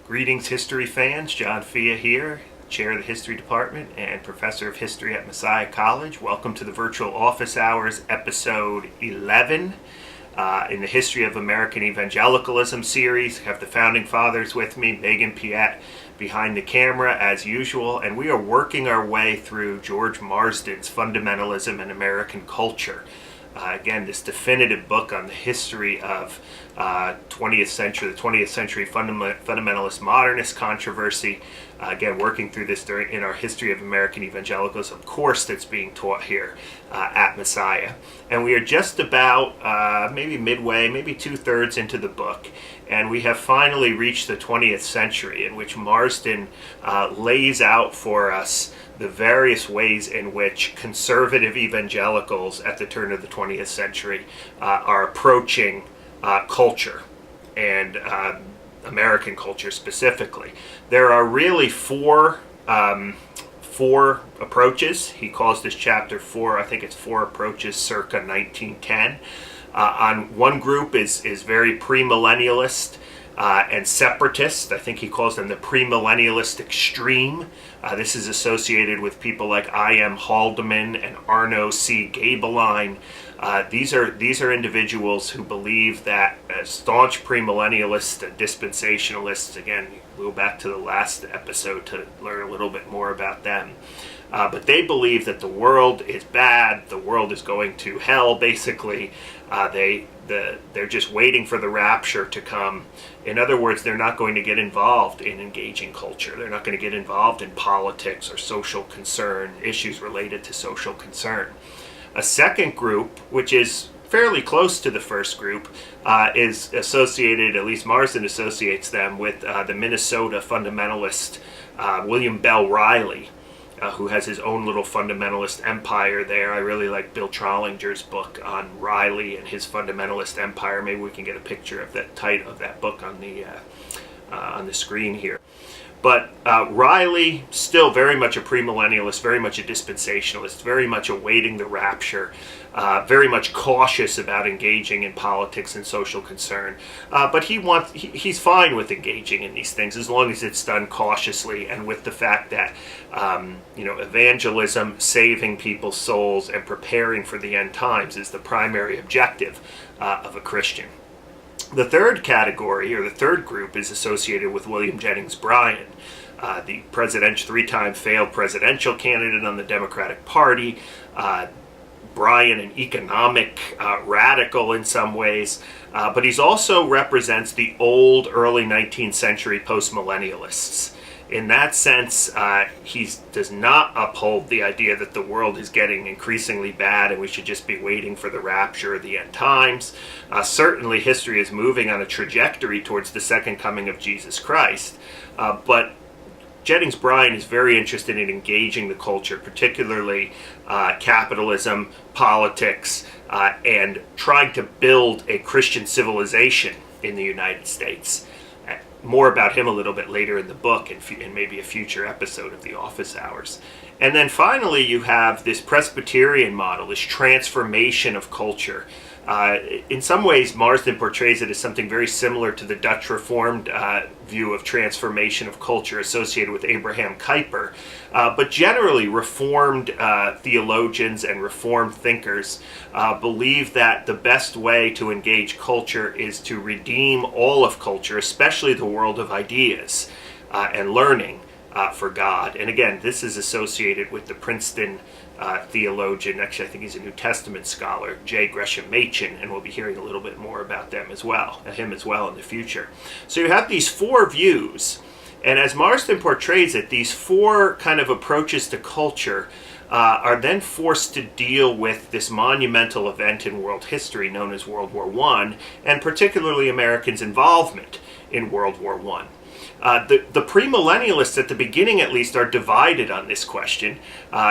Greetings, history fans. John Fia here, Chair of the History Department and Professor of History at Messiah College. Welcome to the Virtual Office Hours, Episode 11 in the History of American Evangelicalism series. I have the Founding Fathers with me, Megan Piet behind the camera as usual, and we are working our way through George Marsden's Fundamentalism and American Culture. Again, this definitive book on the history of the 20th century fundamentalist modernist controversy. Again, working through this in our History of American Evangelicalism course that's being taught here at Messiah. And we are just about maybe midway, maybe 2/3 into the book. And we have finally reached the 20th century, in which Marsden lays out for us the various ways in which conservative evangelicals at the turn of the 20th century are approaching culture, and American culture specifically. There are really four approaches. He calls this chapter four, I think it's four approaches circa 1910. On one group is very premillennialist and separatist. I think he calls them the premillennialist extreme. This is associated with people like I.M. Haldeman and Arno C. Gabeline. These are individuals who believe that staunch premillennialists and dispensationalists, again, we'll go back to the last episode to learn a little bit more about them. But they believe that the world is bad, the world is going to hell, basically. They're just waiting for the rapture to come. In other words, they're not going to get involved in engaging culture. They're not going to get involved in politics or social concern, issues related to social concern. A second group, which is fairly close to the first group, is associated, at least Marsden associates them with the Minnesota fundamentalist William Bell Riley, who has his own little fundamentalist empire there. I really like Bill Trollinger's book on Riley and his fundamentalist empire. Maybe we can get a picture of that title of that book on the screen here. But Riley, still very much a premillennialist, very much a dispensationalist, very much awaiting the rapture, very much cautious about engaging in politics and social concern. But he's fine with engaging in these things as long as it's done cautiously and with the fact that evangelism, saving people's souls, and preparing for the end times is the primary objective of a Christian. The third category, or the third group, is associated with William Jennings Bryan, the three-time failed presidential candidate on the Democratic Party. Bryan, an economic radical in some ways, but he also represents the old, early 19th century postmillennialists. In that sense, he does not uphold the idea that the world is getting increasingly bad and we should just be waiting for the rapture of the end times. Certainly, history is moving on a trajectory towards the second coming of Jesus Christ, but Jennings Bryan is very interested in engaging the culture, particularly capitalism, politics, and trying to build a Christian civilization in the United States. More about him a little bit later in the book and maybe a future episode of the Office Hours. And then finally, you have this Presbyterian model, this transformation of culture. In some ways, Marsden portrays it as something very similar to the Dutch Reformed view of transformation of culture associated with Abraham Kuyper. But generally, Reformed theologians and Reformed thinkers believe that the best way to engage culture is to redeem all of culture, especially the world of ideas and learning for God. And again, this is associated with the Princeton theologian, actually I think he's a New Testament scholar, J. Gresham Machen, and we'll be hearing a little bit more about him as well in the future. So you have these four views, and as Marsden portrays it, these four kind of approaches to culture are then forced to deal with this monumental event in world history known as World War I, and particularly Americans' involvement in World War I. The premillennialists, at the beginning at least, are divided on this question.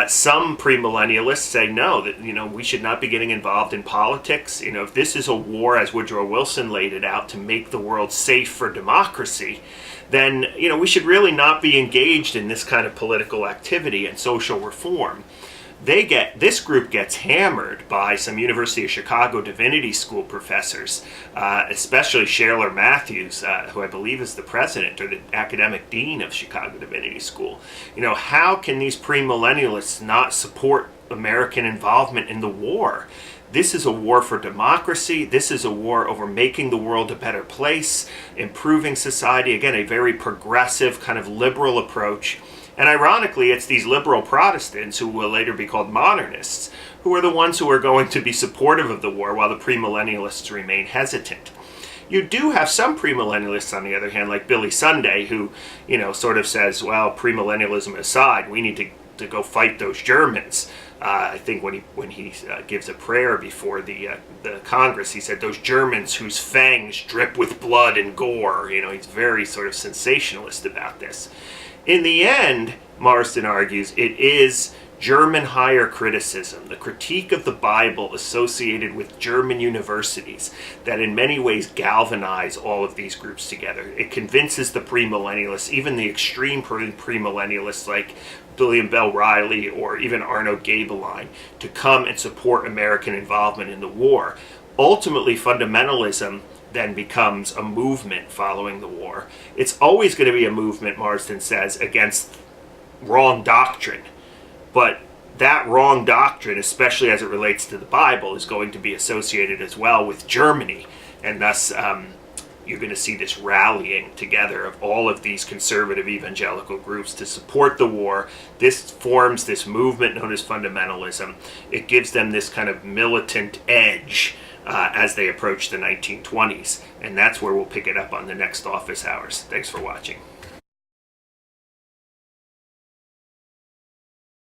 Some premillennialists say no, that we should not be getting involved in politics. If this is a war, as Woodrow Wilson laid it out, to make the world safe for democracy, then we should really not be engaged in this kind of political activity and social reform. This group gets hammered by some University of Chicago Divinity School professors, especially Shaler Matthews, who I believe is the president or the academic dean of Chicago Divinity School. How can these premillennialists not support American involvement in the war? This is a war for democracy. This is a war over making the world a better place, improving society. Again, a very progressive, kind of liberal approach. And ironically, it's these liberal Protestants, who will later be called modernists, who are the ones who are going to be supportive of the war, while the premillennialists remain hesitant. You do have some premillennialists, on the other hand, like Billy Sunday, who, sort of says, well, premillennialism aside, we need to go fight those Germans. I think when he gives a prayer before the Congress, he said, those Germans whose fangs drip with blood and gore. He's very sort of sensationalist about this. In the end, Marsden argues, it is German higher criticism, the critique of the Bible associated with German universities, that in many ways galvanize all of these groups together. It convinces the premillennialists, even the extreme premillennialists like William Bell Riley or even Arno Gaebelein, to come and support American involvement in the war. Ultimately, fundamentalism then becomes a movement following the war. It's always going to be a movement, Marsden says, against wrong doctrine. But that wrong doctrine, especially as it relates to the Bible, is going to be associated as well with Germany. And thus, you're going to see this rallying together of all of these conservative evangelical groups to support the war. This forms this movement known as fundamentalism. It gives them this kind of militant edge as they approach the 1920s. And that's where we'll pick it up on the next office hours. Thanks for watching.